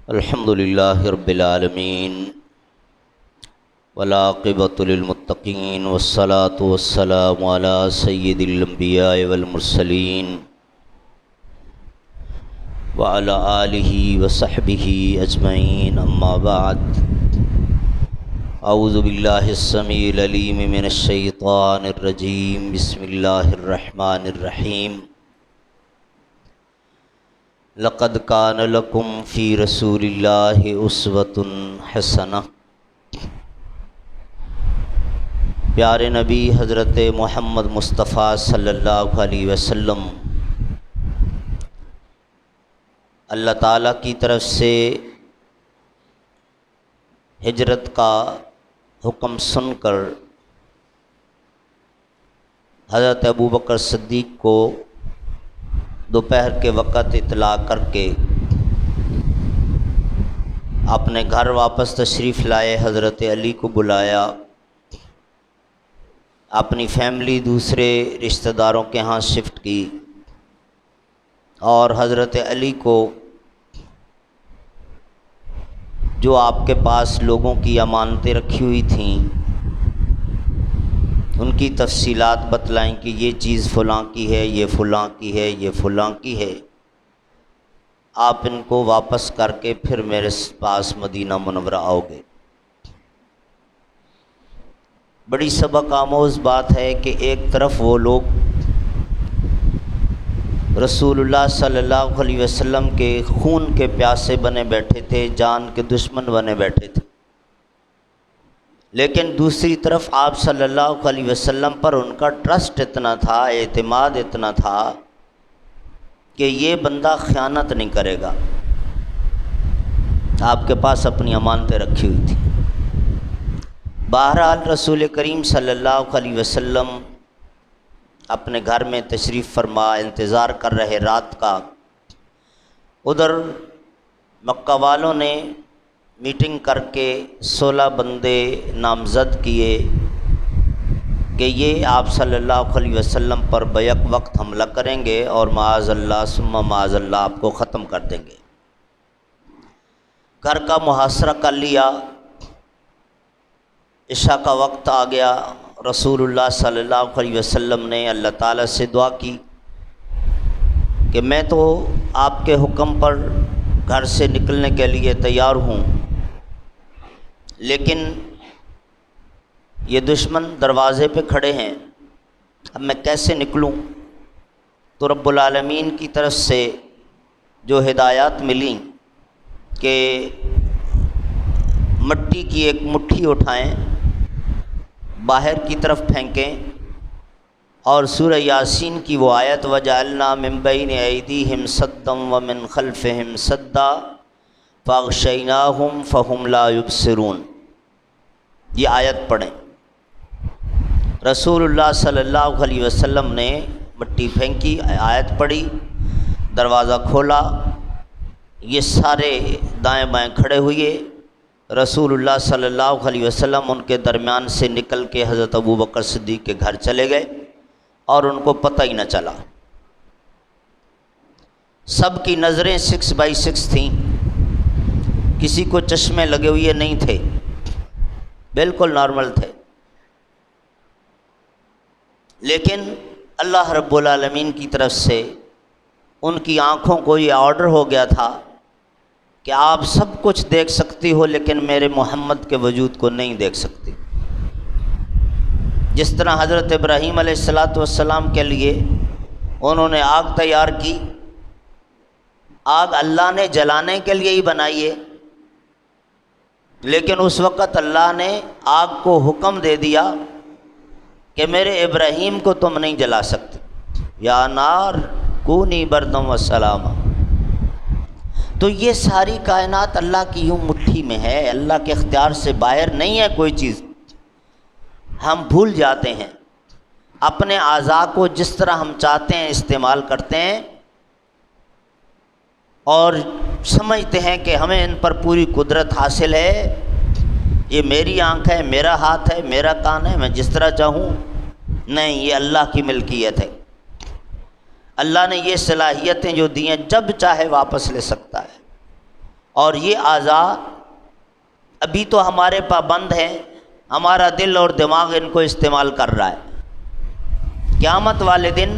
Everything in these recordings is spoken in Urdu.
الحمد للہ رب العالمین والعاقبۃ للمتقین والصلاة والسلام علی سید الانبیاء والمرسلین وعلی آلہ وصحبہ اجمعین، اما بعد۔ اعوذ باللہ السمیع العلیم من الشیطان الرجیم، بسم اللہ الرحمن الرحیم۔ لقد کان لکم فی رسول اللہ اسوۃ حسنہ۔ پیارے نبی حضرت محمد مصطفیٰ صلی اللہ علیہ وسلم اللہ تعالیٰ کی طرف سے ہجرت کا حکم سن کر حضرت ابوبکر صدیق کو دوپہر کے وقت اطلاع کر کے اپنے گھر واپس تشریف لائے، حضرت علی کو بلایا، اپنی فیملی دوسرے رشتہ داروں کے ہاں شفٹ کی، اور حضرت علی کو جو آپ کے پاس لوگوں کی امانتیں رکھی ہوئی تھیں ان کی تفصیلات بتلائیں کہ یہ چیز فلاں کی ہے، یہ فلاں کی ہے، یہ فلاں کی ہے، آپ ان کو واپس کر کے پھر میرے پاس مدینہ منورہ آؤ گے۔ بڑی سبق آموز بات ہے کہ ایک طرف وہ لوگ رسول اللہ صلی اللہ علیہ وسلم کے خون کے پیاسے بنے بیٹھے تھے، جان کے دشمن بنے بیٹھے تھے، لیکن دوسری طرف آپ صلی اللہ علیہ وسلم پر ان کا ٹرسٹ اتنا تھا، اعتماد اتنا تھا کہ یہ بندہ خیانت نہیں کرے گا۔ آپ کے پاس اپنی امانتیں رکھی ہوئی تھیں۔ بہرحال رسول کریم صلی اللہ علیہ وسلم اپنے گھر میں تشریف فرما انتظار کر رہے رات کا۔ ادھر مکہ والوں نے میٹنگ کر کے 16 بندے نامزد کیے کہ یہ آپ صلی اللہ علیہ وسلم پر بیک وقت حملہ کریں گے اور معاذ اللہ ثم معاذ اللہ آپ کو ختم کر دیں گے۔ گھر کا محاصرہ کر لیا، عشاء کا وقت آ گیا، رسول اللہ صلی اللہ علیہ وسلم نے اللہ تعالیٰ سے دعا کی کہ میں تو آپ کے حکم پر گھر سے نکلنے کے لیے تیار ہوں، لیکن یہ دشمن دروازے پہ کھڑے ہیں، اب میں کیسے نکلوں؟ تو رب العالمین کی طرف سے جو ہدایات ملیں کہ مٹی کی ایک مٹھی اٹھائیں، باہر کی طرف پھینکیں، اور سورہ یاسین کی وہ آیت وَجَعَلْنَا مِن بَيْنِ أَيْدِيهِمْ سَدًّا وَمِنْ خَلْفِهِمْ سَدًّا فَأَغْشَيْنَاهُمْ فَهُمْ لَا يُبْصِرُونَ، یہ آیت پڑھیں۔ رسول اللہ صلی اللہ علیہ وسلم نے مٹی پھینکی، آیت پڑھی، دروازہ کھولا، یہ سارے دائیں بائیں کھڑے ہوئے، رسول اللہ صلی اللہ علیہ وسلم ان کے درمیان سے نکل کے حضرت ابوبکر صدیق کے گھر چلے گئے اور ان کو پتہ ہی نہ چلا۔ سب کی نظریں 6x6 تھیں، کسی کو چشمے لگے ہوئے نہیں تھے، بالکل نارمل تھے، لیکن اللہ رب العالمین کی طرف سے ان کی آنکھوں کو یہ آرڈر ہو گیا تھا کہ آپ سب کچھ دیکھ سکتی ہو لیکن میرے محمد کے وجود کو نہیں دیکھ سکتی۔ جس طرح حضرت ابراہیم علیہ السلام کے لیے انہوں نے آگ تیار کی، آگ اللہ نے جلانے کے لیے ہی بنائی ہے، لیکن اس وقت اللہ نے آگ کو حکم دے دیا کہ میرے ابراہیم کو تم نہیں جلا سکتے، یا نار کونی بردم وسلاما۔ تو یہ ساری کائنات اللہ کی یوں مٹھی میں ہے، اللہ کے اختیار سے باہر نہیں ہے کوئی چیز۔ ہم بھول جاتے ہیں، اپنے اعضاء کو جس طرح ہم چاہتے ہیں استعمال کرتے ہیں اور سمجھتے ہیں کہ ہمیں ان پر پوری قدرت حاصل ہے، یہ میری آنکھ ہے، میرا ہاتھ ہے، میرا کان ہے، میں جس طرح چاہوں۔ نہیں، یہ اللہ کی ملکیت ہے۔ اللہ نے یہ صلاحیتیں جو دی ہیں جب چاہے واپس لے سکتا ہے، اور یہ اعضاء ابھی تو ہمارے پابند ہیں، ہمارا دل اور دماغ ان کو استعمال کر رہا ہے۔ قیامت والے دن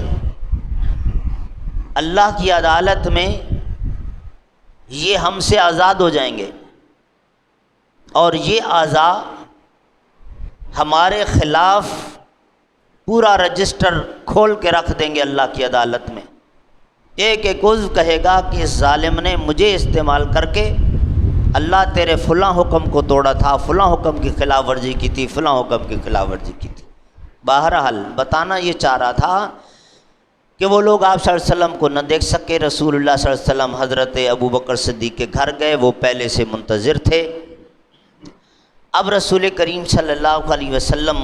اللہ کی عدالت میں یہ ہم سے آزاد ہو جائیں گے، اور یہ اعضاء ہمارے خلاف پورا رجسٹر کھول کے رکھ دیں گے اللہ کی عدالت میں۔ ایک ایک عضو کہے گا کہ اس ظالم نے مجھے استعمال کر کے اللہ تیرے فلاں حکم کو توڑا تھا، فلاں حکم کی خلاف ورزی کی تھی، فلاں حکم کی خلاف ورزی کی تھی۔ بہرحال بتانا یہ چاہ رہا تھا کہ وہ لوگ آپ صلی اللہ علیہ وسلم کو نہ دیکھ سکے۔ رسول اللہ صلی اللہ علیہ وسلم حضرت ابوبکر صدیق کے گھر گئے، وہ پہلے سے منتظر تھے۔ اب رسول کریم صلی اللہ علیہ وسلم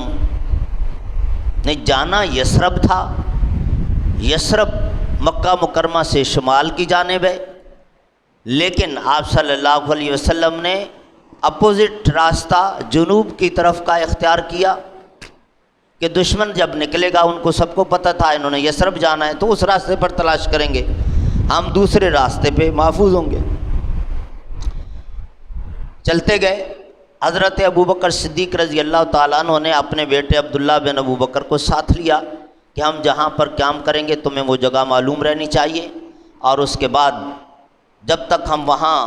نے جانا یثرب تھا۔ یثرب مکہ مکرمہ سے شمال کی جانب ہے، لیکن آپ صلی اللہ علیہ وسلم نے اپوزٹ راستہ جنوب کی طرف کا اختیار کیا کہ دشمن جب نکلے گا، ان کو سب کو پتہ تھا انہوں نے یثرب جانا ہے، تو اس راستے پر تلاش کریں گے، ہم دوسرے راستے پہ محفوظ ہوں گے۔ چلتے گئے۔ حضرت ابوبکر صدیق رضی اللہ تعالیٰ عنہ نے اپنے بیٹے عبداللہ بن ابوبکر کو ساتھ لیا کہ ہم جہاں پر قیام کریں گے تمہیں وہ جگہ معلوم رہنی چاہیے، اور اس کے بعد جب تک ہم وہاں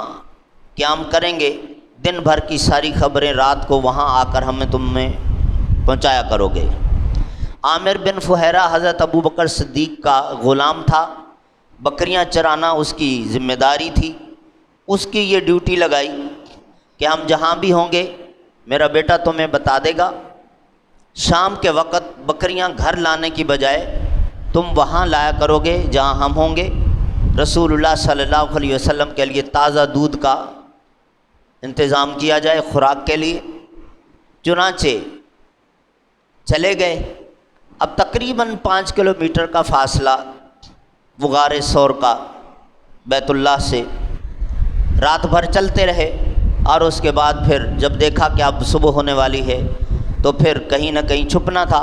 قیام کریں گے دن بھر کی ساری خبریں رات کو وہاں آ کر تمہیں پہنچایا کرو گے۔ عامر بن فہیرہ حضرت ابوبکر صدیق کا غلام تھا، بکریاں چرانا اس کی ذمہ داری تھی۔ اس کی یہ ڈیوٹی لگائی کہ ہم جہاں بھی ہوں گے میرا بیٹا تمہیں بتا دے گا، شام کے وقت بکریاں گھر لانے کی بجائے تم وہاں لایا کرو گے جہاں ہم ہوں گے۔ رسول اللہ صلی اللہ علیہ وسلم کے لیے تازہ دودھ کا انتظام کیا جائے خوراک کے لیے۔ چنانچہ چلے گئے۔ اب تقریباً 5 کلومیٹر کا فاصلہ وہ غار ثور کا بیت اللہ سے، رات بھر چلتے رہے، اور اس کے بعد پھر جب دیکھا کہ اب صبح ہونے والی ہے تو پھر کہیں نہ کہیں چھپنا تھا۔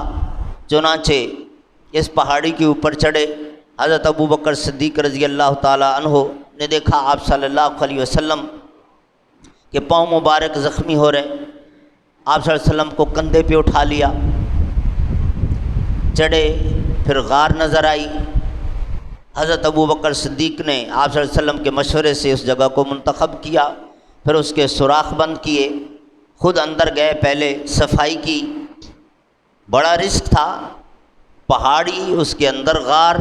چنانچہ اس پہاڑی کے اوپر چڑھے۔ حضرت ابوبکر صدیق رضی اللہ تعالیٰ عنہ نے دیکھا آپ صلی اللہ علیہ وسلم کے پاؤں مبارک زخمی ہو رہے، آپ صلی اللہ علیہ وسلم کو کندھے پہ اٹھا لیا، چڑھے، پھر غار نظر آئی۔ حضرت ابوبکر صدیق نے آپ صلی اللہ علیہ وسلم کے مشورے سے اس جگہ کو منتخب کیا، پھر اس کے سوراخ بند کیے، خود اندر گئے، پہلے صفائی کی۔ بڑا رسک تھا، پہاڑی، اس کے اندر غار،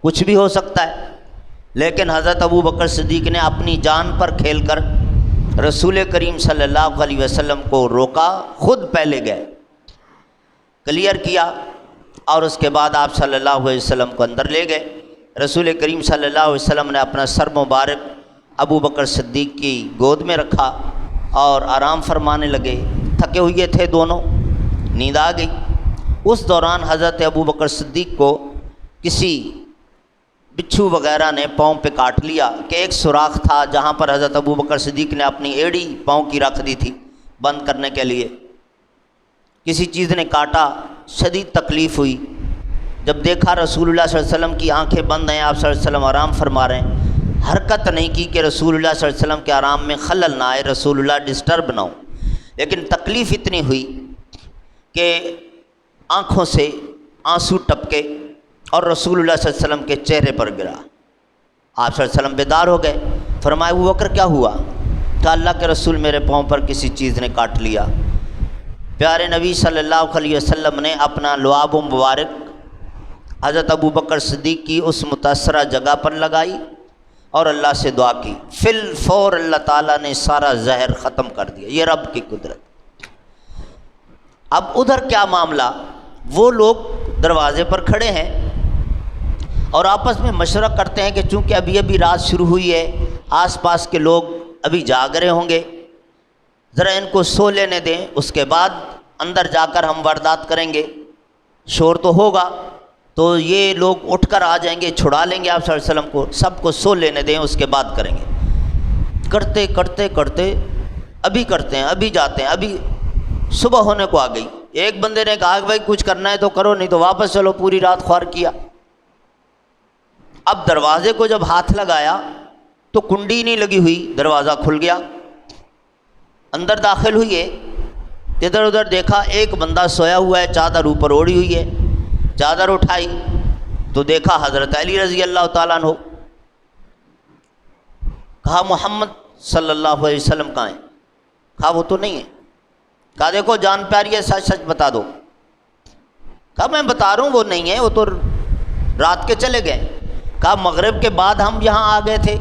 کچھ بھی ہو سکتا ہے، لیکن حضرت ابوبکر صدیق نے اپنی جان پر کھیل کر رسول کریم صلی اللہ علیہ وسلم کو روکا، خود پہلے گئے، کلیئر کیا، اور اس کے بعد آپ صلی اللہ علیہ وسلم کو اندر لے گئے۔ رسول کریم صلی اللہ علیہ وسلم نے اپنا سر مبارک ابوبکر صدیق کی گود میں رکھا اور آرام فرمانے لگے۔ تھکے ہوئے تھے دونوں، نیند آ گئی۔ اس دوران حضرت ابوبکر صدیق کو کسی بچھو وغیرہ نے پاؤں پہ کاٹ لیا کہ ایک سوراخ تھا جہاں پر حضرت ابوبکر صدیق نے اپنی ایڑی پاؤں کی رکھ دی تھی بند کرنے کے لیے، کسی چیز نے کاٹا، شدید تکلیف ہوئی۔ جب دیکھا رسول اللہ صلی اللہ علیہ وسلم کی آنکھیں بند ہیں، آپ صلی اللہ علیہ وسلم آرام فرما رہے ہیں، حرکت نہیں کی کہ رسول اللہ صلی اللہ علیہ وسلم کے آرام میں خلل نہ آئے، رسول اللہ ڈسٹرب نہ ہو، لیکن تکلیف اتنی ہوئی کہ آنکھوں سے آنسو ٹپکے اور رسول اللہ صلی اللہ علیہ وسلم کے چہرے پر گرا۔ آپ صلی اللہ علیہ وسلم بیدار ہو گئے، فرمایا ابوبکر کیا ہوا؟ کہا اللہ کے رسول میرے پاؤں پر کسی چیز نے کاٹ لیا۔ پیارے نبی صلی اللہ علیہ وسلم نے اپنا لعاب مبارک حضرت ابوبکر صدیق کی اس متاثرہ جگہ پر لگائی اور اللہ سے دعا کی، فی الفور اللہ تعالیٰ نے سارا زہر ختم کر دیا۔ یہ رب کی قدرت۔ اب ادھر کیا معاملہ، وہ لوگ دروازے پر کھڑے ہیں اور آپس میں مشورہ کرتے ہیں کہ چونکہ ابھی ابھی رات شروع ہوئی ہے، آس پاس کے لوگ ابھی جاگ رہے ہوں گے، ذرا ان کو سو لینے دیں، اس کے بعد اندر جا کر ہم واردات کریں گے، شور تو ہوگا تو یہ لوگ اٹھ کر آ جائیں گے، چھڑا لیں گے آپ صلی اللہ علیہ وسلم کو، سب کو سو لینے دیں، اس کے بعد کریں گے۔ کرتے کرتے کرتے ابھی کرتے ہیں، ابھی جاتے ہیں، ابھی صبح ہونے کو آ گئی۔ ایک بندے نے کہا کہ بھائی کچھ کرنا ہے تو کرو، نہیں تو واپس چلو، پوری رات خوار کیا۔ اب دروازے کو جب ہاتھ لگایا تو کنڈی نہیں لگی ہوئی، دروازہ کھل گیا، اندر داخل ہوئی ہے، ادھر ادھر دیکھا، ایک بندہ سویا ہوا ہے، چادر اوپر اوڑھی ہوئی ہے، چادر اٹھائی تو دیکھا حضرت علی رضی اللہ تعالیٰ عنہ۔ کہا محمد صلی اللہ علیہ وسلم کہاں ہیں؟ کہا وہ تو نہیں ہے۔ کہا دیکھو جان پیاری ہے، سچ سچ بتا دو۔ کہا میں بتا رہا ہوں وہ نہیں ہے، وہ تو رات کے چلے گئے۔ کہا مغرب کے بعد ہم یہاں آ گئے تھے،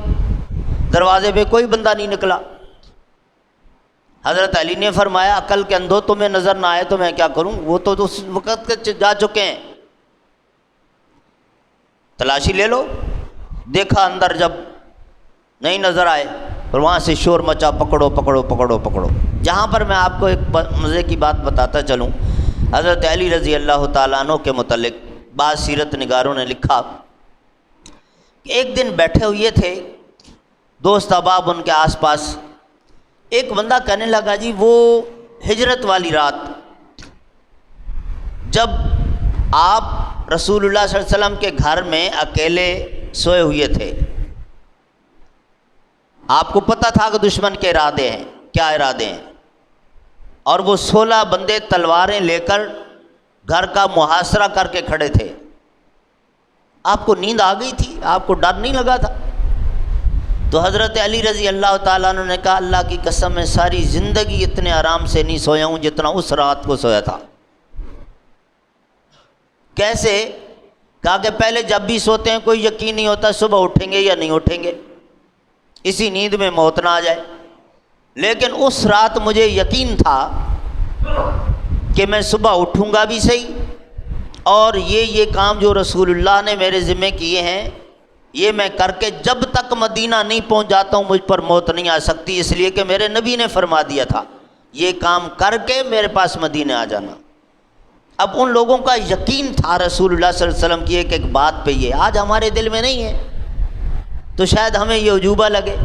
دروازے پہ کوئی بندہ نہیں نکلا۔ حضرت علی نے فرمایا عقل کے اندھو، تمہیں نظر نہ آئے تو میں کیا کروں، وہ تو اس وقت کے جا چکے ہیں، تلاشی لے لو۔ دیکھا اندر، جب نہیں نظر آئے اور وہاں سے شور مچا، پکڑو پکڑو پکڑو پکڑو۔ جہاں پر میں آپ کو ایک مزے کی بات بتاتا چلوں، حضرت علی رضی اللہ تعالیٰ عنہ کے متعلق بعض سیرت نگاروں نے لکھا کہ ایک دن بیٹھے ہوئے تھے دوست احباب ان کے آس پاس، ایک بندہ کہنے لگا جی وہ ہجرت والی رات جب آپ رسول اللہ صلی اللہ علیہ وسلم کے گھر میں اکیلے سوئے ہوئے تھے، آپ کو پتہ تھا کہ دشمن کے ارادے ہیں، کیا ارادے ہیں، اور وہ 16 بندے تلواریں لے کر گھر کا محاصرہ کر کے کھڑے تھے، آپ کو نیند آ گئی تھی، آپ کو ڈر نہیں لگا تھا؟ تو حضرت علی رضی اللہ تعالیٰ عنہ نے کہا اللہ کی قسم میں ساری زندگی اتنے آرام سے نہیں سویا ہوں جتنا اس رات کو سویا تھا۔ کیسے؟ کہا کہ پہلے جب بھی سوتے ہیں کوئی یقین نہیں ہوتا صبح اٹھیں گے یا نہیں اٹھیں گے، اسی نیند میں موت نہ آ جائے، لیکن اس رات مجھے یقین تھا کہ میں صبح اٹھوں گا بھی صحیح، اور یہ کام جو رسول اللہ نے میرے ذمہ کیے ہیں یہ میں کر کے جب تک مدینہ نہیں پہنچ جاتا ہوں مجھ پر موت نہیں آ سکتی، اس لیے کہ میرے نبی نے فرما دیا تھا یہ کام کر کے میرے پاس مدینہ آ جانا۔ اب ان لوگوں کا یقین تھا رسول اللہ صلی اللہ علیہ وسلم کی ایک بات پہ، یہ آج ہمارے دل میں نہیں ہے تو شاید ہمیں یہ عجوبہ لگے۔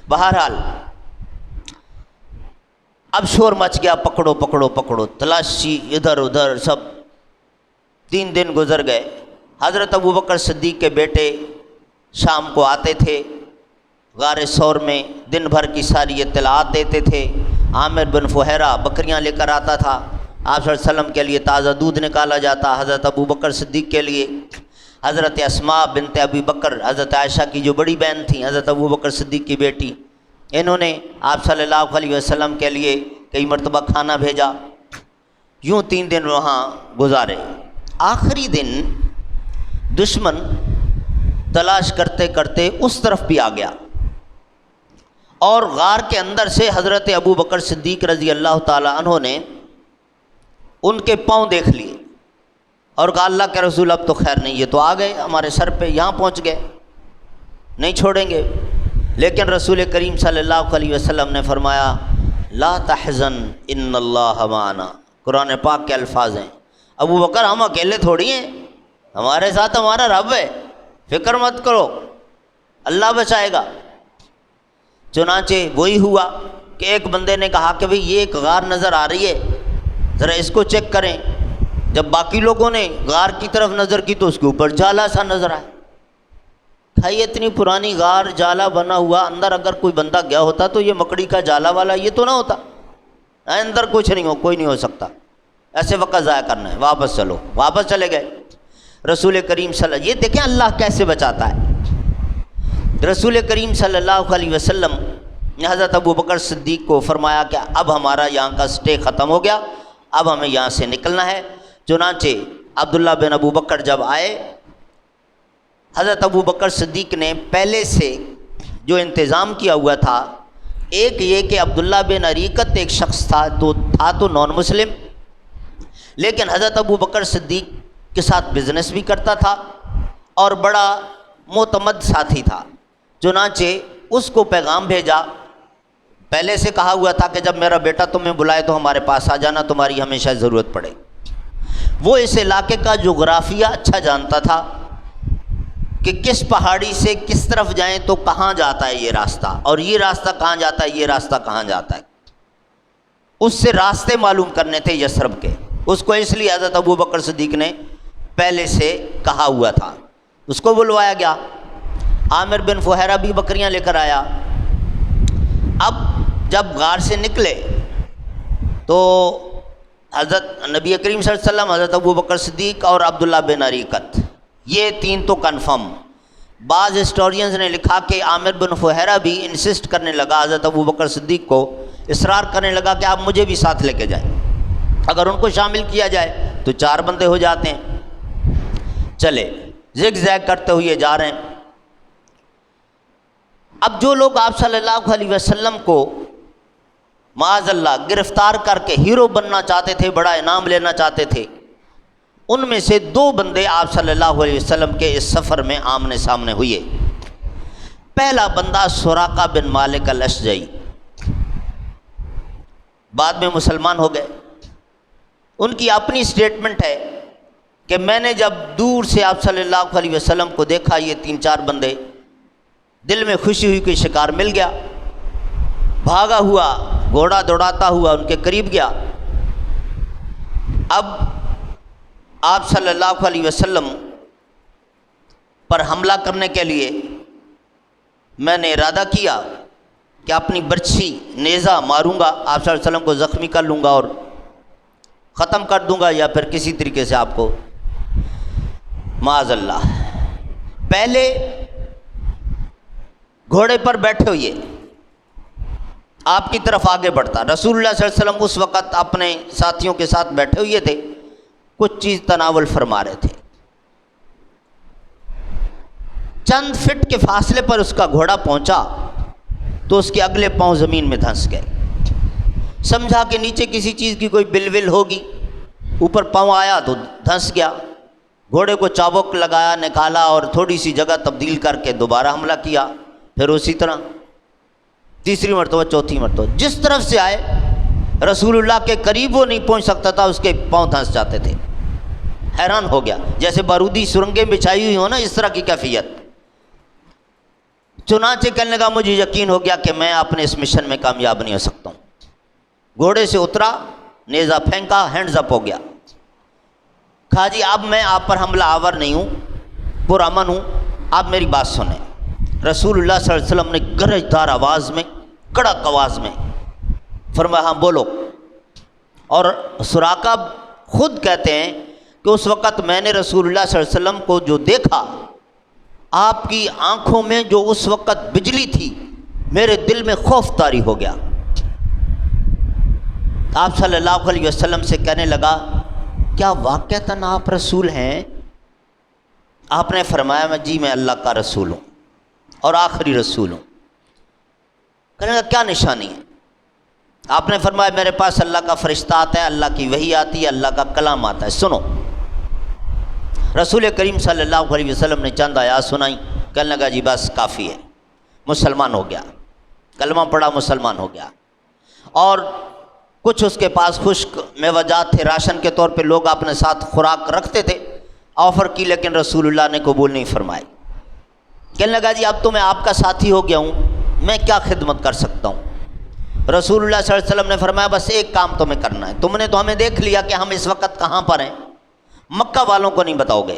بہرحال اب شور مچ گیا، پکڑو پکڑو پکڑو، تلاشی ادھر ادھر، سب 3 دن گزر گئے۔ حضرت ابوبکر صدیق کے بیٹے شام کو آتے تھے غار ثور میں، دن بھر کی ساری اطلاعات دیتے تھے۔ عامر بن فہیرہ بکریاں لے کر آتا تھا، آپ صلی اللہ علیہ وسلم کے لیے تازہ دودھ نکالا جاتا، حضرت ابوبکر صدیق کے لیے حضرت اسماء بنت ابی بکر، حضرت عائشہ کی جو بڑی بہن تھیں، حضرت ابوبکر صدیق کی بیٹی، انہوں نے آپ صلی اللہ علیہ وسلم کے لیے کئی مرتبہ کھانا بھیجا۔ یوں 3 دن وہاں گزارے۔ آخری دن دشمن تلاش کرتے کرتے اس طرف بھی آ گیا اور غار کے اندر سے حضرت ابوبکر صدیق رضی اللہ تعالی عنہ نے ان کے پاؤں دیکھ لیے اور کہا اللہ کے رسول اب تو خیر نہیں، یہ تو آ گئے ہمارے سر پہ، یہاں پہنچ گئے، نہیں چھوڑیں گے۔ لیکن رسول کریم صلی اللہ علیہ وسلم نے فرمایا لا تحزن ان اللہ معنا، قرآن پاک کے الفاظ ہیں، ابو بکر ہم اکیلے تھوڑی ہیں، ہمارے ساتھ ہمارا رب ہے، فکر مت کرو، اللہ بچائے گا۔ چنانچہ وہی ہوا کہ ایک بندے نے کہا کہ بھئی یہ ایک غار نظر آ رہی ہے، ذرا اس کو چیک کریں۔ جب باقی لوگوں نے غار کی طرف نظر کی تو اس کے اوپر جالا سا نظر آیا۔ کھائی اتنی پرانی غار، جالا بنا ہوا، اندر اگر کوئی بندہ گیا ہوتا تو یہ مکڑی کا جالا والا یہ تو نہ ہوتا، اندر کچھ نہیں ہو، کوئی نہیں ہو سکتا، ایسے وقت ضائع کرنا ہے، واپس چلو۔ واپس چلے گئے۔ رسول کریم صلی اللہ، یہ دیکھیں اللہ کیسے بچاتا ہے۔ رسول کریم صلی اللہ علیہ وسلم نے حضرت ابوبکر صدیق کو فرمایا کہ اب ہمارا یہاں کا سٹے ختم ہو گیا، اب ہمیں یہاں سے نکلنا ہے۔ چنانچہ عبداللہ بن ابوبکر جب آئے، حضرت ابوبکر صدیق نے پہلے سے جو انتظام کیا ہوا تھا، ایک یہ کہ عبداللہ بن اریقت ایک شخص تھا تو نان مسلم، لیکن حضرت ابوبکر صدیق کے ساتھ بزنس بھی کرتا تھا اور بڑا معتمد ساتھی تھا۔ چنانچہ اس کو پیغام بھیجا، پہلے سے کہا ہوا تھا کہ جب میرا بیٹا تمہیں بلائے تو ہمارے پاس آ جانا، تمہاری ہمیشہ ضرورت پڑے۔ وہ اس علاقے کا جغرافیہ اچھا جانتا تھا کہ کس پہاڑی سے کس طرف جائیں تو کہاں جاتا ہے یہ راستہ، اور یہ راستہ کہاں جاتا ہے، یہ راستہ کہاں جاتا ہے۔ اس سے راستے معلوم کرنے تھے یثرب کے، اس کو اس لیے حضرت ابوبکر صدیق نے پہلے سے کہا ہوا تھا۔ اس کو بلوایا گیا۔ عامر بن فہیرہ بھی بکریاں لے کر آیا۔ اب جب غار سے نکلے تو حضرت نبی کریم صلی اللہ علیہ وسلم، حضرت ابوبکر صدیق اور عبداللہ بن اریقت، یہ تین تو کنفرم۔ بعض ہسٹورینز نے لکھا کہ عامر بن فہیرہ بھی انسسٹ کرنے لگا، حضرت ابوبکر صدیق کو اصرار کرنے لگا کہ آپ مجھے بھی ساتھ لے کے جائیں، اگر ان کو شامل کیا جائے تو 4 بندے ہو جاتے ہیں۔ چلے زگ زیگ کرتے ہوئے جا رہے ہیں۔ اب جو لوگ آپ صلی اللہ علیہ وسلم کو معاذ اللہ گرفتار کر کے ہیرو بننا چاہتے تھے، بڑا انعام لینا چاہتے تھے، ان میں سے 2 بندے آپ صلی اللہ علیہ وسلم کے اس سفر میں آمنے سامنے ہوئے۔ پہلا بندہ سراقہ بن مالک الاشجعی، بعد میں مسلمان ہو گئے۔ ان کی اپنی سٹیٹمنٹ ہے کہ میں نے جب دور سے آپ صلی اللہ علیہ وسلم کو دیکھا، یہ 3-4 بندے، دل میں خوشی ہوئی کہ شکار مل گیا، بھاگا ہوا گھوڑا دوڑاتا ہوا ان کے قریب گیا۔ اب آپ صلی اللہ علیہ وسلم پر حملہ کرنے کے لیے میں نے ارادہ کیا کہ اپنی برچھی نیزہ ماروں گا، آپ صلی اللہ علیہ وسلم کو زخمی کر لوں گا اور ختم کر دوں گا، یا پھر کسی طریقے سے آپ کو معاذ اللہ۔ پہلے گھوڑے پر بیٹھے ہوئے آپ کی طرف آگے بڑھتا، رسول اللہ صلی اللہ علیہ وسلم اس وقت اپنے ساتھیوں کے ساتھ بیٹھے ہوئے تھے، کچھ چیز تناول فرما رہے تھے۔ چند فٹ کے فاصلے پر اس کا گھوڑا پہنچا تو اس کے اگلے پاؤں زمین میں دھنس گئے۔ سمجھا کہ نیچے کسی چیز کی کوئی بل ول ہوگی، اوپر پاؤں آیا تو دھنس گیا۔ گھوڑے کو چابک لگایا، نکالا اور تھوڑی سی جگہ تبدیل کر کے دوبارہ حملہ کیا، پھر اسی طرح تیسری مرتبہ، چوتھی مرتبہ، جس طرف سے آئے رسول اللہ کے قریب وہ نہیں پہنچ سکتا تھا، اس کے پاؤں دھنس جاتے تھے۔ حیران ہو گیا، جیسے بارودی سرنگیں بچھائی ہوئی ہوں نا، اس طرح کی کیفیت۔ چنانچہ کہنے لگا مجھے یقین ہو گیا کہ میں اپنے اس مشن میں کامیاب نہیں ہو سکتا ہوں۔ گھوڑے سے اترا، نیزہ پھینکا، ہینڈز اپ ہو گیا، کہا جی اب میں آپ پر حملہ آور نہیں ہوں، پرامن ہوں، آپ میری بات سنیں۔ رسول اللہ صلی اللہ علیہ وسلم نے گرجدار آواز میں، کڑک آواز میں فرمایا ہاں بولو۔ اور سراقہ خود کہتے ہیں کہ اس وقت میں نے رسول اللہ صلی اللہ علیہ وسلم کو جو دیکھا، آپ کی آنکھوں میں جو اس وقت بجلی تھی، میرے دل میں خوف طاری ہو گیا۔ آپ صلی اللہ علیہ وسلم سے کہنے لگا کیا واقعتاً آپ رسول ہیں؟ آپ نے فرمایا جی میں اللہ کا رسول ہوں اور آخری رسول ہوں۔ کہنے لگا کیا نشانی ہے؟ آپ نے فرمایا میرے پاس اللہ کا فرشتہ آتا ہے، اللہ کی وحی آتی ہے، اللہ کا کلام آتا ہے، سنو۔ رسول کریم صلی اللہ علیہ وسلم نے چند آیات سنائی، کہنے لگا جی بس کافی ہے، مسلمان ہو گیا، کلمہ پڑھا، مسلمان ہو گیا۔ اور کچھ اس کے پاس خشک میوجات تھے، راشن کے طور پہ لوگ اپنے ساتھ خوراک رکھتے تھے، آفر کی، لیکن رسول اللہ نے قبول نہیں فرمائی۔ کہنے لگا جی اب تو میں آپ کا ساتھی ہو گیا ہوں، میں کیا خدمت کر سکتا ہوں؟ رسول اللہ صلی اللہ علیہ وسلم نے فرمایا بس ایک کام تمہیں کرنا ہے، تم نے تو ہمیں دیکھ لیا کہ ہم اس وقت کہاں پر ہیں، مکہ والوں کو نہیں بتاؤ گے۔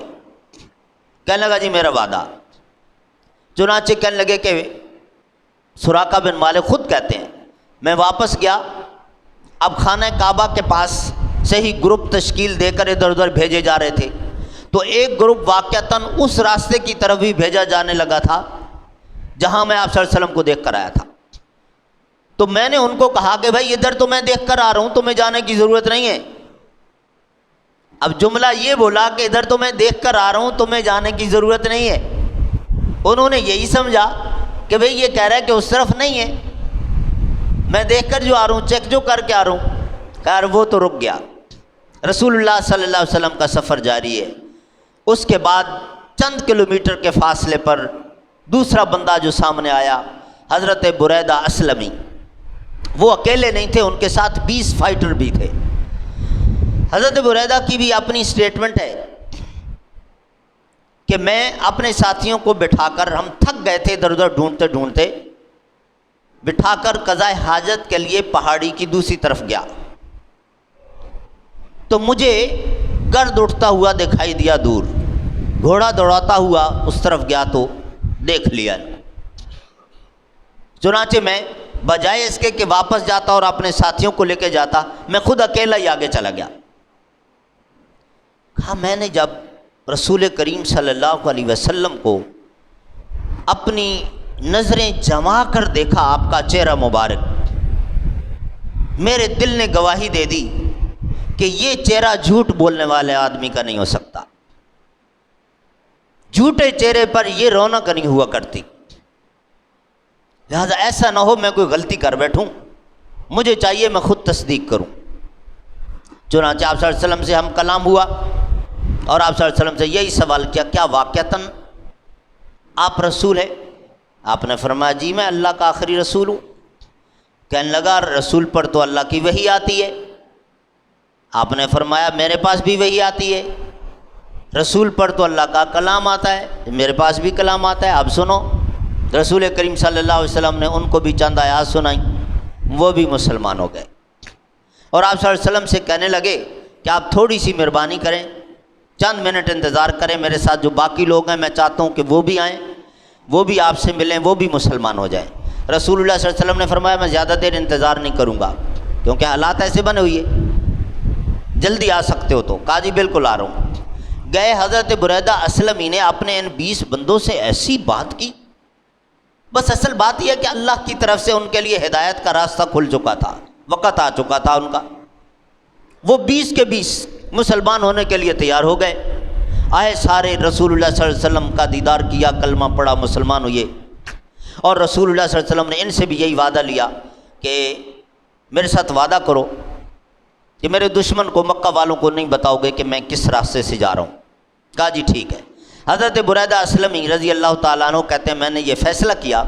کہنے لگا جی میرا وعدہ۔ چنانچہ کہنے لگے کہ سراقہ بن مالک خود کہتے ہیں میں واپس گیا، اب خانہ کعبہ کے پاس سے ہی گروپ تشکیل دے کر ادھر ادھر بھیجے جا رہے تھے، تو ایک گروپ واقعتاً اس راستے کی طرف بھی بھیجا جانے لگا تھا جہاں میں آپ صلی اللہ علیہ وسلم کو دیکھ کر آیا تھا۔ تو میں نے ان کو کہا کہ بھائی ادھر تو میں دیکھ کر آ رہا ہوں، تمہیں جانے کی ضرورت نہیں ہے۔ اب جملہ یہ بولا کہ ادھر تو میں دیکھ کر آ رہا ہوں، تمہیں جانے کی ضرورت نہیں ہے۔ انہوں نے یہی سمجھا کہ بھئی یہ کہہ رہا ہے کہ اس طرف نہیں ہے، میں دیکھ کر جو آ رہا ہوں، چیک جو کر کے آ رہا ہوں۔ خیر وہ تو رک گیا۔ رسول اللہ صلی اللہ علیہ وسلم کا سفر جاری ہے۔ اس کے بعد چند کلومیٹر کے فاصلے پر دوسرا بندہ جو سامنے آیا، حضرت بریدہ اسلمی، وہ اکیلے نہیں تھے، ان کے ساتھ 20 فائٹر بھی تھے۔ حضرت بریدہ کی بھی اپنی سٹیٹمنٹ ہے کہ میں اپنے ساتھیوں کو بٹھا کر، ہم تھک گئے تھے ادھر ادھر ڈھونڈتے ڈھونڈتے، بٹھا کر قضاء حاجت کے لیے پہاڑی کی دوسری طرف گیا تو مجھے گرد اٹھتا ہوا دکھائی دیا دور، گھوڑا دوڑاتا ہوا اس طرف گیا تو دیکھ لیا۔ چنانچہ میں بجائے اس کے کہ واپس جاتا اور اپنے ساتھیوں کو لے کے جاتا، میں خود اکیلا ہی آگے چلا گیا۔ کہا میں نے جب رسول کریم صلی اللہ علیہ وسلم کو اپنی نظریں جما کر دیکھا، آپ کا چہرہ مبارک، میرے دل نے گواہی دے دی کہ یہ چہرہ جھوٹ بولنے والے آدمی کا نہیں ہو سکتا، جھوٹے چہرے پر یہ رونق نہیں ہوا کرتی، لہذا ایسا نہ ہو میں کوئی غلطی کر بیٹھوں، مجھے چاہیے میں خود تصدیق کروں۔ چنانچہ آپ صلی اللہ علیہ وسلم سے ہم کلام ہوا اور آپ صلی اللہ علیہ وسلم سے یہی سوال کیا، کیا واقعتاً آپ رسول ہیں؟ آپ نے فرمایا جی میں اللہ کا آخری رسول ہوں۔ کہنے لگا رسول پر تو اللہ کی وحی آتی ہے۔ آپ نے فرمایا میرے پاس بھی وحی آتی ہے۔ رسول پر تو اللہ کا کلام آتا ہے، میرے پاس بھی کلام آتا ہے۔ اب سنو، رسول کریم صلی اللہ علیہ وسلم نے ان کو بھی چند آیات سنائیں، وہ بھی مسلمان ہو گئے۔ اور آپ صلی اللہ علیہ وسلم سے کہنے لگے کہ آپ تھوڑی سی مہربانی کریں، چند منٹ انتظار کریں، میرے ساتھ جو باقی لوگ ہیں میں چاہتا ہوں کہ وہ بھی آئیں، وہ بھی آپ سے ملیں، وہ بھی مسلمان ہو جائیں۔ رسول اللہ صلی اللہ علیہ وسلم نے فرمایا میں زیادہ دیر انتظار نہیں کروں گا، کیونکہ حالات ایسے بنے ہوئی ہے، جلدی آ سکتے ہو تو۔ کہا جی بالکل آ رہا ہوں۔ گئے، حضرت بریدہ اسلمی نے اپنے ان 20 بندوں سے ایسی بات کی، بس اصل بات یہ ہے کہ اللہ کی طرف سے ان کے لیے ہدایت کا راستہ کھل چکا تھا، وقت آ چکا تھا ان کا۔ وہ 20 کے 20 مسلمان ہونے کے لیے تیار ہو گئے، آئے سارے، رسول اللہ صلی اللہ علیہ وسلم کا دیدار کیا، کلمہ پڑھا، مسلمان ہوئے۔ اور رسول اللہ صلی اللہ علیہ وسلم نے ان سے بھی یہی وعدہ لیا کہ میرے ساتھ وعدہ کرو کہ میرے دشمن کو، مکہ والوں کو نہیں بتاؤ گے کہ میں کس راستے سے جا رہا ہوں۔ کہا جی ٹھیک ہے۔ حضرت بریدہ اسلمی رضی اللہ تعالیٰ عنہ کہتے ہیں میں نے یہ فیصلہ کیا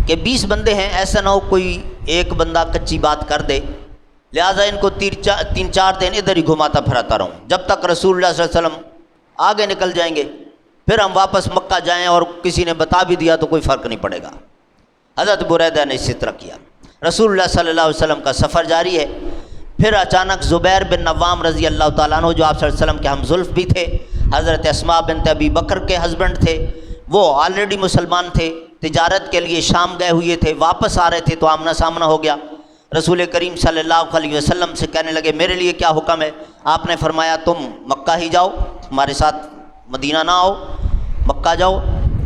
کہ 20 بندے ہیں، ایسا نہ ہو کوئی ایک بندہ کچی بات کر دے، لہٰذا ان کو 3-4 دن ادھر ہی گھماتا پھراتا رہوں، جب تک رسول اللہ صلی اللہ علیہ وسلم آگے نکل جائیں گے، پھر ہم واپس مکہ جائیں اور کسی نے بتا بھی دیا تو کوئی فرق نہیں پڑے گا۔ حضرت بریدہ نے اسی طرح کیا۔ رسول اللہ صلی اللہ علیہ وسلم کا سفر جاری ہے۔ پھر اچانک زبیر بن نوام رضی اللہ تعالیٰ عنہ، جو آپ صلی اللہ علیہ وسلم کے ہم زلف بھی تھے، حضرت اسماء بنت ابی بکر کے ہسبینڈ تھے، وہ آلریڈی مسلمان تھے، تجارت کے لیے شام گئے ہوئے تھے، واپس آ رہے تھے تو آمنا سامنا ہو گیا۔ رسول کریم صلی اللہ علیہ وسلم سے کہنے لگے میرے لیے کیا حکم ہے؟ آپ نے فرمایا تم مکہ ہی جاؤ، ہمارے ساتھ مدینہ نہ آؤ، مکہ جاؤ،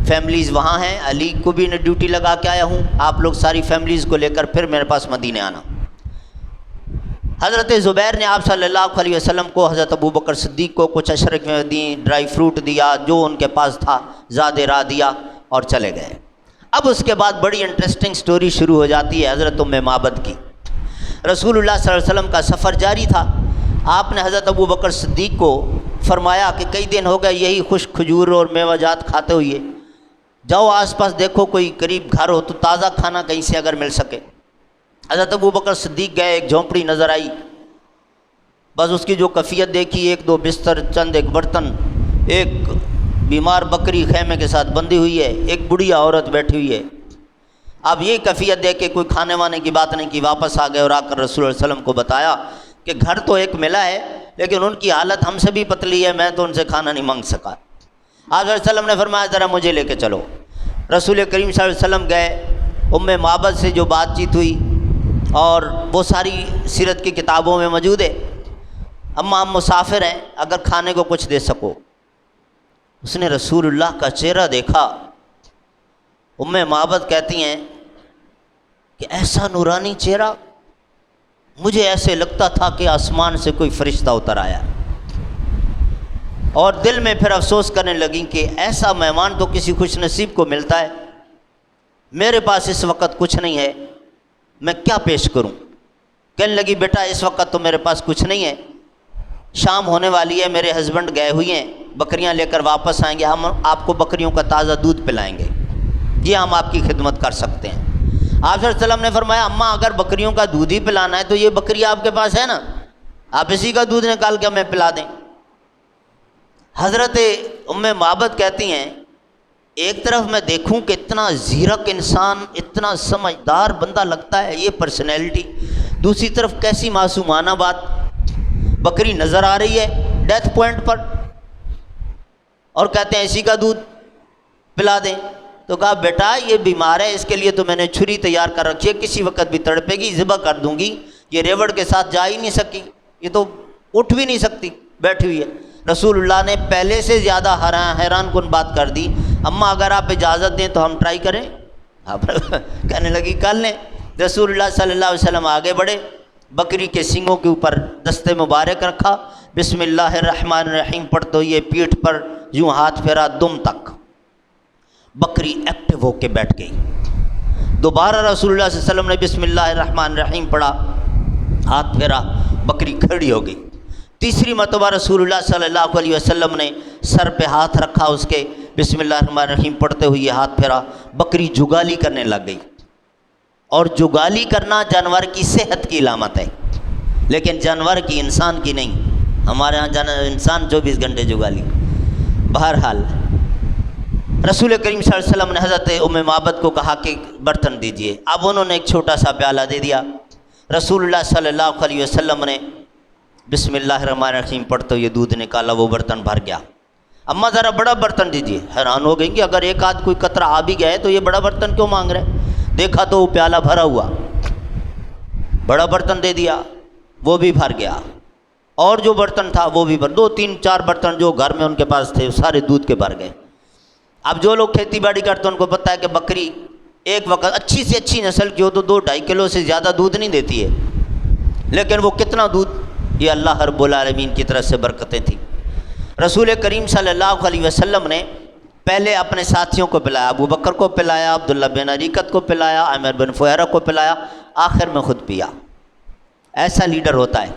فیملیز وہاں ہیں، علی کو بھی میں ڈیوٹی لگا کے آیا ہوں، آپ لوگ ساری فیملیز کو لے کر پھر میرے پاس مدینہ آنا۔ حضرت زبیر نے آپ صلی اللہ علیہ وسلم کو، حضرت ابو بکر صدیق کو کچھ اشرک میں دی، ڈرائی فروٹ دیا، جو ان کے پاس تھا زاد راہ دیا اور چلے گئے۔ اب اس کے بعد بڑی انٹرسٹنگ سٹوری شروع ہو جاتی ہے حضرت ام معبد کی۔ رسول اللہ صلی اللہ علیہ وسلم کا سفر جاری تھا، آپ نے حضرت ابو بکر صدیق کو فرمایا کہ کئی دن ہو گئے یہی خشک کھجور اور میوہ جات کھاتے ہوئے، جاؤ آس پاس دیکھو کوئی قریب گھر ہو تو تازہ کھانا کہیں سے اگر مل سکے۔ حضرت ابو بکر صدیق گئے، ایک جھونپڑی نظر آئی، بس اس کی جو کیفیت دیکھی، 1-2 بستر، چند ایک برتن، ایک بیمار بکری خیمے کے ساتھ بندھی ہوئی ہے، ایک بڑھیا عورت بیٹھی ہوئی ہے۔ اب یہ کیفیت دیکھ کے کوئی کھانے وانے کی بات نہیں کی، واپس آ گئے اور آ کر رسول اللہ علیہ وسلم کو بتایا کہ گھر تو ایک ملا ہے لیکن ان کی حالت ہم سے بھی پتلی ہے، میں تو ان سے کھانا نہیں مانگ سکا۔ آپ صلی اللہ علیہ وسلم نے فرمایا ذرا مجھے لے کے چلو۔ رسول کریم صلی اللہ علیہ وسلم گئے، ام معبد سے جو بات چیت ہوئی اور وہ ساری سیرت کی کتابوں میں موجود ہے، اما ہم مسافر ہیں، اگر کھانے کو کچھ دے سکو۔ اس نے رسول اللہ کا چہرہ دیکھا، ام معبد کہتی ہیں کہ ایسا نورانی چہرہ، مجھے ایسے لگتا تھا کہ آسمان سے کوئی فرشتہ اتر آیا، اور دل میں پھر افسوس کرنے لگیں کہ ایسا مہمان تو کسی خوش نصیب کو ملتا ہے، میرے پاس اس وقت کچھ نہیں ہے، میں کیا پیش کروں؟ کہنے لگی بیٹا اس وقت تو میرے پاس کچھ نہیں ہے، شام ہونے والی ہے، میرے ہسبینڈ گئے ہوئے ہیں، بکریاں لے کر واپس آئیں گے، ہم آپ کو بکریوں کا تازہ دودھ پلائیں گے، یہ ہم آپ کی خدمت کر سکتے ہیں۔ آپ صلی اللہ علیہ وسلم نے فرمایا اماں اگر بکریوں کا دودھ ہی پلانا ہے تو یہ بکری آپ کے پاس ہے نا، آپ اسی کا دودھ نکال کے ہمیں پلا دیں۔ حضرت ام معبد کہتی ہیں ایک طرف میں دیکھوں کہ اتنا زیرک انسان، اتنا سمجھدار بندہ لگتا ہے یہ پرسنالٹی، دوسری طرف کیسی معصومانہ بات، بکری نظر آ رہی ہے ڈیتھ پوائنٹ پر اور کہتے ہیں اسی کا دودھ پلا دیں؟ تو کہا بیٹا یہ بیمار ہے، اس کے لیے تو میں نے چھری تیار کر رکھی ہے، کسی وقت بھی تڑپے گی ذبح کر دوں گی، یہ ریوڑ کے ساتھ جا ہی نہیں سکی، یہ تو اٹھ بھی نہیں سکتی، بیٹھی ہوئی ہے۔ رسول اللہ نے پہلے سے زیادہ حیران کن بات کر دی، اماں اگر آپ اجازت دیں تو ہم ٹرائی کریں؟ آپ کہنے لگی کر لیں۔ رسول اللہ صلی اللہ علیہ وسلم آگے بڑھے، بکری کے سینگوں کے اوپر دست مبارک رکھا، بسم اللہ الرحمن الرحیم پڑھتے ہوئے پیٹھ پر یوں ہاتھ پھیرا دم تک، بکری ایکٹیو ہو کے بیٹھ گئی۔ دوبارہ رسول اللہ صلی اللہ علیہ وسلم نے بسم اللہ الرحمن الرحیم پڑھا، ہاتھ پھیرا، بکری کھڑی ہو گئی۔ تیسری مرتبہ رسول اللہ صلی اللہ علیہ وسلم نے سر پہ ہاتھ رکھا اس کے، بسم اللہ الرحمن الرحیم پڑھتے ہوئے ہاتھ پھیرا، بکری جگالی کرنے لگ گئی۔ اور جگالی کرنا جانور کی صحت کی علامت ہے، لیکن جانور کی، انسان کی نہیں۔ ہمارے ہاں انسان 24 گھنٹے جگالی۔ بہرحال رسول کریم صلی اللہ علیہ وسلم نے حضرت ام معبد کو کہا کہ برتن دیجئے، اب انہوں نے ایک چھوٹا سا پیالہ دے دیا۔ رسول اللہ صلی اللہ علیہ وسلم نے بسم اللہ الرحمن الرحیم پڑھتے ہوئے دودھ نکالا، وہ برتن بھر گیا۔ اماں ذرا بڑا برتن دیجئے، حیران ہو گئیں کہ اگر ایک آدھ کوئی قطرہ آ بھی گیا ہے تو یہ بڑا برتن کیوں مانگ رہے؟ دیکھا تو وہ پیالہ بھرا ہوا، بڑا برتن دے دیا، وہ بھی بھر گیا، اور جو برتن تھا وہ بھی بھر، 2 3 4 برتن جو گھر میں ان کے پاس تھے سارے دودھ کے بھر گئے۔ اب جو لوگ کھیتی باڑی کرتے ہیں ان کو پتہ ہے کہ بکری ایک وقت اچھی سے اچھی نسل کی ہو تو 2-2.5 کلو سے زیادہ دودھ نہیں دیتی ہے، لیکن وہ کتنا دودھ، یہ اللہ رب العالمین کی طرف سے برکتیں تھیں۔ رسول کریم صلی اللہ علیہ وسلم نے پہلے اپنے ساتھیوں کو پلایا، ابو بکر کو پلایا، عبداللہ بن عریقت کو پلایا، عامر بن فہیرہ کو پلایا، آخر میں خود پیا۔ ایسا لیڈر ہوتا ہے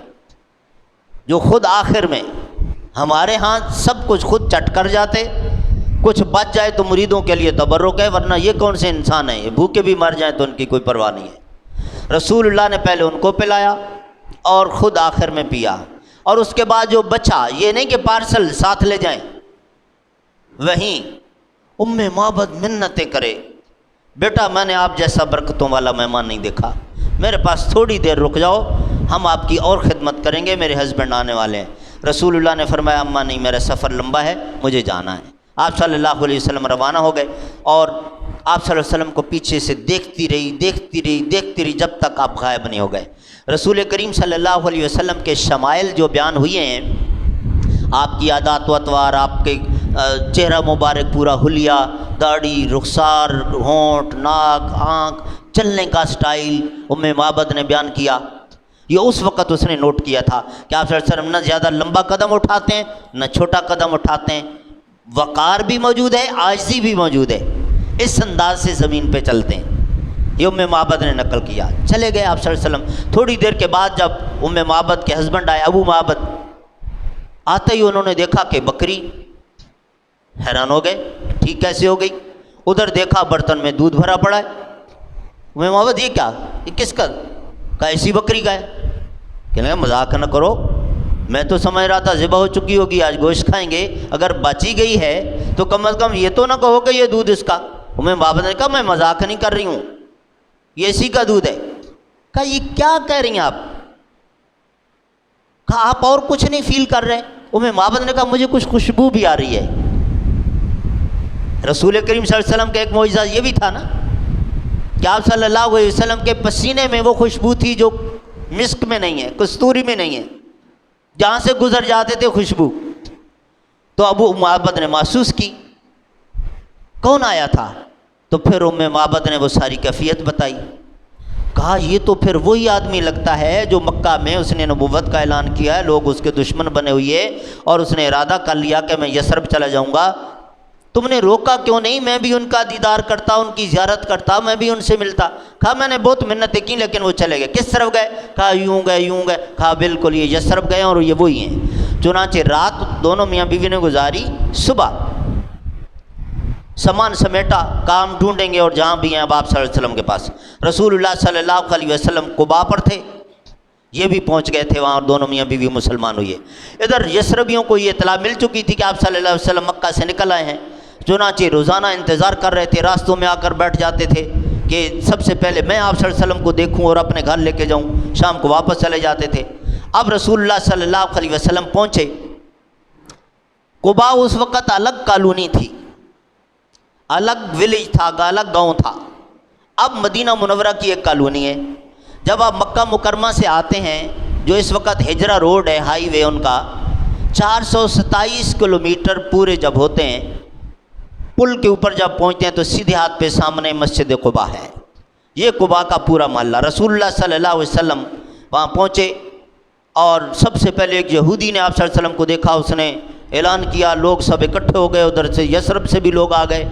جو خود آخر میں، ہمارے ہاں سب کچھ خود چٹ کر جاتے، کچھ بچ جائے تو مریدوں کے لیے تبرک ہے، ورنہ یہ کون سے انسان ہیں، یہ بھوکے بھی مر جائیں تو ان کی کوئی پرواہ نہیں ہے۔ رسول اللہ نے پہلے ان کو پلایا اور خود آخر میں پیا، اور اس کے بعد جو بچا، یہ نہیں کہ پارسل ساتھ لے جائیں، وہیں ام معبد منتیں کرے، بیٹا میں نے آپ جیسا برکتوں والا مہمان نہیں دیکھا، میرے پاس تھوڑی دیر رک جاؤ، ہم آپ کی اور خدمت کریں گے، میرے ہسبینڈ آنے والے ہیں۔ رسول اللہ نے فرمایا اماں نہیں، میرا سفر لمبا ہے، مجھے جانا ہے۔ آپ صلی اللہ علیہ وسلم روانہ ہو گئے، اور آپ صلی اللہ علیہ وسلم کو پیچھے سے دیکھتی رہی جب تک آپ غائب نہیں ہو گئے۔ رسول کریم صلی اللہ علیہ وسلم کے شمائل جو بیان ہوئے ہیں، آپ کی عادات و اطوار، آپ کے چہرہ مبارک پورا حلیہ، داڑھی، رخسار، ہونٹ، ناک، آنکھ، چلنے کا سٹائل ام معبد نے بیان کیا۔ یہ اس وقت اس نے نوٹ کیا تھا کہ آپ صلی اللہ علیہ وسلم نہ زیادہ لمبا قدم اٹھاتے ہیں نہ چھوٹا قدم اٹھاتے ہیں، وقار بھی موجود ہے، عاجزی بھی موجود ہے، اس انداز سے زمین پہ چلتے ہیں۔ یہ ام معبد نے نقل کیا۔ چلے گئے آپ صلی اللہ علیہ وسلم۔ تھوڑی دیر کے بعد جب ام معبد کے ہسبینڈ آئے، ابو معبد، آتے ہی انہوں نے دیکھا کہ بکری، حیران ہو گئے ٹھیک کیسے ہو گئی۔ ادھر دیکھا برتن میں دودھ بھرا پڑا ہے۔ ام معبد یہ کیا، یہ کس کا؟ کہا ایسی بکری کا ہے۔ کہنے لگا مذاق نہ کرو، میں تو سمجھ رہا تھا ذبح ہو چکی ہوگی، آج گوشت کھائیں گے، اگر بچی گئی ہے تو کم از کم یہ تو نہ کہو کہ یہ دودھ اس کا۔ ام معبد نے کہا میں مذاق نہیں کر رہی ہوں، یہ اسی کا دودھ ہے۔ کہا یہ کیا کہہ رہی ہیں آپ؟ کہا آپ اور کچھ نہیں فیل کر رہے؟ ام معبد نے کہا مجھے کچھ خوشبو بھی آ رہی ہے۔ رسول کریم صلی اللہ علیہ وسلم کا ایک معجزہ یہ بھی تھا نا کہ آپ صلی اللہ علیہ وسلم کے پسینے میں وہ خوشبو تھی جو مسک میں نہیں ہے، کستوری میں نہیں ہے، جہاں سے گزر جاتے تھے خوشبو۔ تو ابو معبد نے محسوس کی کون آیا تھا، تو پھر ام معبد نے وہ ساری کیفیت بتائی۔ کہا یہ تو پھر وہی آدمی لگتا ہے جو مکہ میں اس نے نبوت کا اعلان کیا ہے، لوگ اس کے دشمن بنے ہوئے، اور اس نے ارادہ کر لیا کہ میں یثرب چلا جاؤں گا، تم نے روکا کیوں نہیں؟ میں بھی ان کا دیدار کرتا، ان کی زیارت کرتا، میں بھی ان سے ملتا۔ کہا میں نے بہت منتیں کی لیکن وہ چلے گئے۔ کس طرف گئے؟ کہا یوں گئے۔ کہا بالکل یہ یثرب گئے اور یہ وہی ہیں۔ چنانچہ رات دونوں میاں بیوی نے گزاری، صبح سامان سمیٹا، کام ڈھونڈیں گے اور جہاں بھی ہیں اب آپ صلی اللہ علیہ وسلم کے پاس۔ رسول اللہ صلی اللہ علیہ وسلم قباء پر تھے، یہ بھی پہنچ گئے تھے وہاں، اور دونوں میاں بیوی مسلمان ہوئے۔ ادھر یثربیوں کو یہ اطلاع مل چکی تھی کہ آپ صلی اللہ علیہ وسلم مکہ سے نکل آئے ہیں، چنانچہ روزانہ انتظار کر رہے تھے، راستوں میں آ کر بیٹھ جاتے تھے کہ سب سے پہلے میں آپ صلی اللہ علیہ وسلم کو دیکھوں اور اپنے گھر لے کے جاؤں، شام کو واپس چلے جاتے تھے۔ اب رسول اللہ صلی اللہ علیہ وسلم پہنچے۔ قباء اس وقت الگ کالونی تھی، الگ ولیج تھا، الگ گاؤں تھا۔ اب مدینہ منورہ کی ایک کالونی ہے۔ جب آپ مکہ مکرمہ سے آتے ہیں، جو اس وقت ہجرہ روڈ ہے، ہائی وے ان کا 427 کلومیٹر پورے جب ہوتے ہیں، پل کے اوپر جب پہنچتے ہیں تو سیدھے ہاتھ پہ سامنے مسجد قباء ہے۔ یہ قباء کا پورا محلہ، رسول اللہ صلی اللہ علیہ وسلم وہاں پہنچے اور سب سے پہلے ایک یہودی نے آپ صلی اللہ علیہ وسلم کو دیکھا، اس نے اعلان کیا، لوگ سب اکٹھے ہو گئے، ادھر سے یثرب سے بھی لوگ آ گئے۔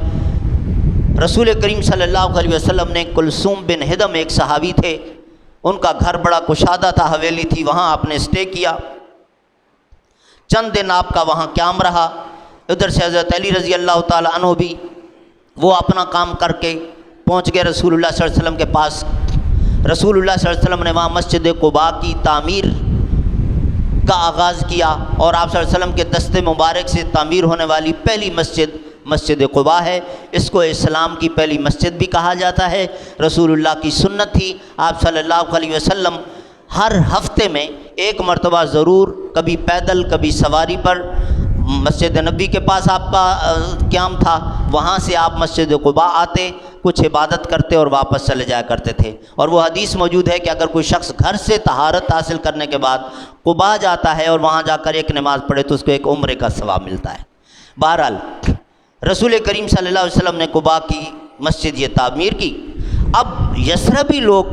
رسول کریم صلی اللہ علیہ وسلم نے کلثوم بن ہدم ایک صحابی تھے، ان کا گھر بڑا کشادہ تھا، حویلی تھی، وہاں آپ نے اسٹے کیا۔ چند دن آپ کا وہاں قیام رہا۔ ادھر سے حضرت علی رضی اللہ تعالیٰ عنہ بھی وہ اپنا کام کر کے پہنچ گئے رسول اللہ صلی اللہ علیہ وسلم کے پاس۔ رسول اللہ صلی اللہ علیہ وسلم نے وہاں مسجد قباء کی تعمیر کا آغاز کیا، اور آپ صلی اللہ علیہ وسلم کے دست مبارک سے تعمیر ہونے والی پہلی مسجد قباء ہے۔ اس کو اسلام کی پہلی مسجد بھی کہا جاتا ہے۔ رسول اللہ کی سنت تھی، آپ صلی اللہ علیہ وسلم ہر ہفتے میں ایک مرتبہ ضرور، کبھی پیدل کبھی سواری پر، مسجد نبی کے پاس آپ کا قیام تھا، وہاں سے آپ مسجد قباء آتے، کچھ عبادت کرتے اور واپس چلے جایا کرتے تھے۔ اور وہ حدیث موجود ہے کہ اگر کوئی شخص گھر سے طہارت حاصل کرنے کے بعد قباء جاتا ہے اور وہاں جا کر ایک نماز پڑھے تو اس کو ایک عمرے کا ثواب ملتا ہے۔ بہرحال رسول کریم صلی اللہ علیہ وسلم نے قباء کی مسجد یہ تعمیر کی۔ اب یثربی لوگ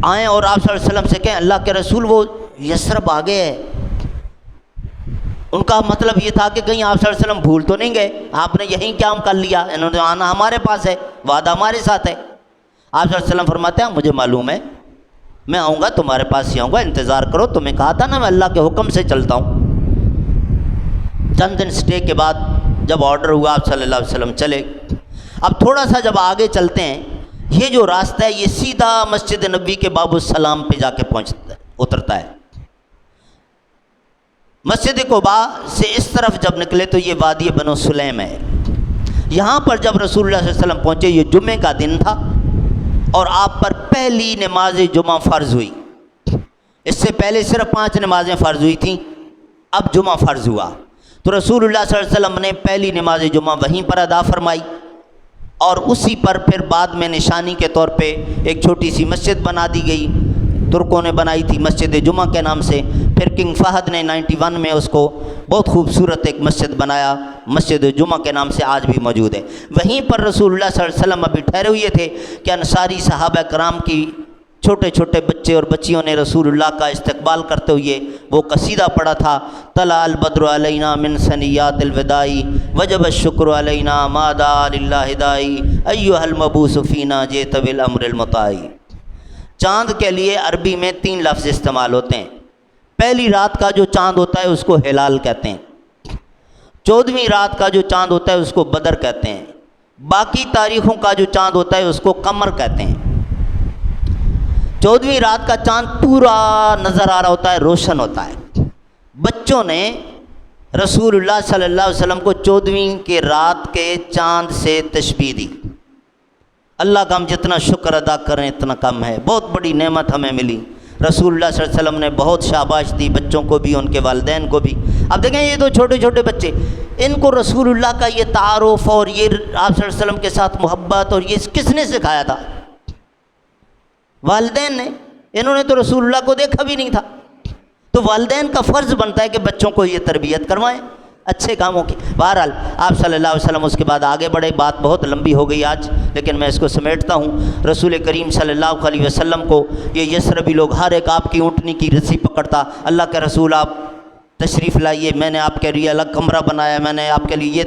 آئیں اور آپ صلی اللہ علیہ وسلم سے کہیں اللہ کے رسول وہ یثرب آ گئے ہے۔ ان کا مطلب یہ تھا کہ کہیں آپ صلی اللہ علیہ وسلم بھول تو نہیں گئے، آپ نے یہیں قیام کر لیا، انہوں نے آنا ہمارے پاس ہے، وعدہ ہمارے ساتھ ہے۔ آپ صلی اللہ علیہ وسلم فرماتے ہیں مجھے معلوم ہے، میں آؤں گا تمہارے پاس ہی آؤں گا، انتظار کرو، تمہیں کہا تھا نا میں اللہ کے حکم سے چلتا ہوں۔ چند دن سٹے کے بعد جب آرڈر ہوا آپ صلی اللہ علیہ وسلم چلے۔ اب تھوڑا سا جب آگے چلتے ہیں، یہ جو راستہ ہے یہ سیدھا مسجد نبی کے باب السلام پہ جا کے اترتا ہے۔ مسجد قباء سے اس طرف جب نکلے تو یہ وادی بنو سلیم ہے۔ یہاں پر جب رسول اللہ صلی اللہ علیہ وسلم پہنچے، یہ جمعے کا دن تھا اور آپ پر پہلی نماز جمعہ فرض ہوئی۔ اس سے پہلے صرف 5 نمازیں فرض ہوئی تھیں، اب جمعہ فرض ہوا۔ تو رسول اللہ صلی اللہ علیہ وسلم نے پہلی نماز جمعہ وہیں پر ادا فرمائی، اور اسی پر پھر بعد میں نشانی کے طور پہ ایک چھوٹی سی مسجد بنا دی گئی، ترکوں نے بنائی تھی مسجد جمعہ کے نام سے۔ پھر کنگ فہد نے 91 میں اس کو بہت خوبصورت ایک مسجد بنایا، مسجد جمعہ کے نام سے آج بھی موجود ہے۔ وہیں پر رسول اللہ صلی اللہ علیہ وسلم ابھی ٹھہرے ہوئے تھے کہ انصاری صحابہ کرام کی چھوٹے چھوٹے بچے اور بچیوں نے رسول اللہ کا استقبال کرتے ہوئے وہ قصیدہ پڑھا تھا، طلع البدر علینا من ثنیات الوداع وجب الشکر علینا ما دعا للہ داعی ایھا المبعوث فینا جئت بالامر المطاع۔ چاند کے لیے عربی میں 3 لفظ استعمال ہوتے ہیں۔ پہلی رات کا جو چاند ہوتا ہے اس کو ہلال کہتے ہیں، 14ویں رات کا جو چاند ہوتا ہے اس کو بدر کہتے ہیں، باقی تاریخوں کا جو چاند ہوتا ہے اس کو قمر کہتے ہیں۔ 14ویں رات کا چاند پورا نظر آ رہا ہوتا ہے، روشن ہوتا ہے۔ بچوں نے رسول اللہ صلی اللہ علیہ وسلم کو 14ویں کے رات کے چاند سے تشبیہ دی۔ اللہ کا ہم جتنا شکر ادا کریں اتنا کم ہے، بہت بڑی نعمت ہمیں ملی۔ رسول اللہ صلی اللہ علیہ وسلم نے بہت شاباش دی بچوں کو بھی، ان کے والدین کو بھی۔ اب دیکھیں یہ 2 چھوٹے چھوٹے بچے، ان کو رسول اللہ کا یہ تعارف اور یہ آپ صلی اللہ علیہ وسلم کے ساتھ محبت اور یہ کس نے سکھایا تھا؟ والدین نے۔ انہوں نے تو رسول اللہ کو دیکھا بھی نہیں تھا، تو والدین کا فرض بنتا ہے کہ بچوں کو یہ تربیت کروائیں اچھے کاموں کی۔ بہرحال آپ صلی اللہ علیہ وسلم اس کے بعد آگے بڑھے، بات بہت لمبی ہو گئی آج، لیکن میں اس کو سمیٹتا ہوں۔ رسول کریم صلی اللہ علیہ وسلم کو یہ یثربی لوگ ہر ایک آپ کی اونٹنی کی رسی پکڑتا، اللہ کے رسول آپ تشریف لائیے، میں نے آپ کے لیے الگ کمرہ بنایا، میں نے آپ کے لیے یہ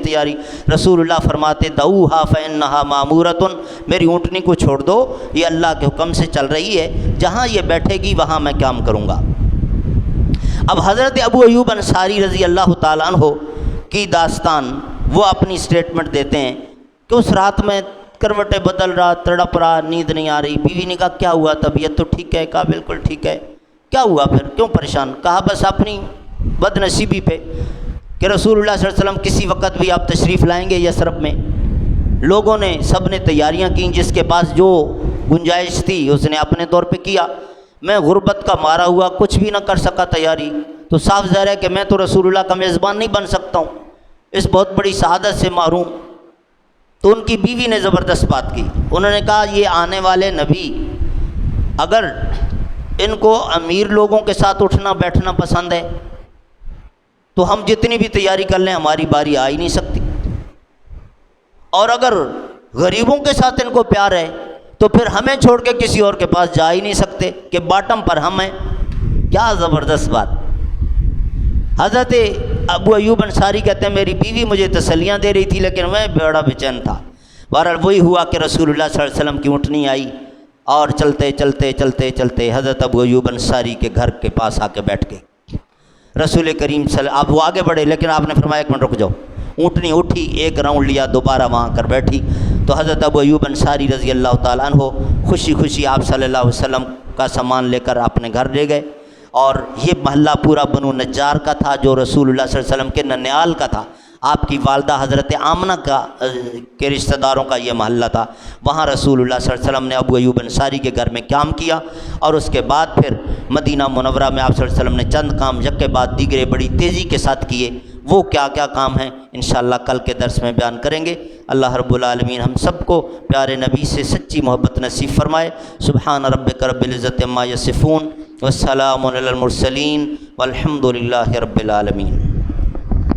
تیاری۔ رسول اللہ فرماتے دعوہا فانہا مامورۃ، میری اونٹنی کو چھوڑ دو، یہ اللہ کے حکم سے چل رہی ہے، جہاں یہ بیٹھے گی وہاں میں کام کروں گا۔ اب حضرت ابو ایوب انصاری رضی اللہ تعالیٰ عنہ کی داستان، وہ اپنی سٹیٹمنٹ دیتے ہیں کہ اس رات میں کروٹیں بدل رہا، تڑپ رہا، نیند نہیں آ رہی۔ بیوی نے کہا کیا ہوا، طبیعت تو ٹھیک ہے؟ کہا بالکل ٹھیک ہے۔ کیا ہوا پھر، کیوں پریشان؟ کہا بس اپنی بد نصیبی پہ کہ رسول اللہ صلی اللہ علیہ وسلم کسی وقت بھی آپ تشریف لائیں گے یثرب میں۔ لوگوں نے سب نے تیاریاں کیں، جس کے پاس جو گنجائش تھی اس نے اپنے طور پہ کیا۔ میں غربت کا مارا ہوا کچھ بھی نہ کر سکا تیاری، تو صاف ظاہر ہے کہ میں تو رسول اللہ کا میزبان نہیں بن سکتا ہوں، اس بہت بڑی سعادت سے محروم۔ تو ان کی بیوی نے زبردست بات کی، انہوں نے کہا یہ آنے والے نبی اگر ان کو امیر لوگوں کے ساتھ اٹھنا بیٹھنا پسند ہے تو ہم جتنی بھی تیاری کر لیں ہماری باری آ ہی نہیں سکتی، اور اگر غریبوں کے ساتھ ان کو پیار ہے تو پھر ہمیں چھوڑ کے کسی اور کے پاس جا ہی نہیں سکتے کہ باٹم پر ہم ہیں۔ کیا زبردست بات! حضرت ابو ایوب انصاری کہتے ہیں میری بیوی مجھے تسلیاں دے رہی تھی لیکن میں بڑا بے چین تھا۔ بہرحال وہی ہوا کہ رسول اللہ صلی اللہ علیہ وسلم کی اونٹنی آئی اور چلتے چلتے چلتے چلتے حضرت ابو ایوب انصاری کے گھر کے پاس آ کے بیٹھ گئے۔ رسول کریم صلی اللہ، اب وہ آگے بڑھے لیکن آپ نے فرمایا ایک منٹ رک جاؤ۔ اونٹنی اٹھی، ایک راؤنڈ لیا، دوبارہ وہاں کر بیٹھی تو حضرت ابو ایوب انصاری رضی اللہ تعالیٰ عنہ خوشی خوشی آپ صلی اللہ علیہ وسلم کا سامان لے کر اپنے گھر لے گئے، اور یہ محلہ پورا بنو نجار کا تھا جو رسول اللہ صلی اللہ علیہ وسلم کے ننیال کا تھا، آپ کی والدہ حضرت آمنہ کے رشتہ داروں کا یہ محلہ تھا۔ وہاں رسول اللہ صلی اللہ علیہ وسلم نے ابو ایوب انصاری کے گھر میں قیام کیا، اور اس کے بعد پھر مدینہ منورہ میں آپ صلی اللہ علیہ وسلم نے چند کام یک کے بعد دیگرے بڑی تیزی کے ساتھ کیے۔ وہ کیا کیا کام ہیں انشاءاللہ کل کے درس میں بیان کریں گے۔ اللہ رب العالمین ہم سب کو پیارے نبی سے سچی محبت نصیب فرمائے۔ سبحان ربک رب العزت عما یصفون والسلام علی المرسلین والحمد للہ رب العالمین۔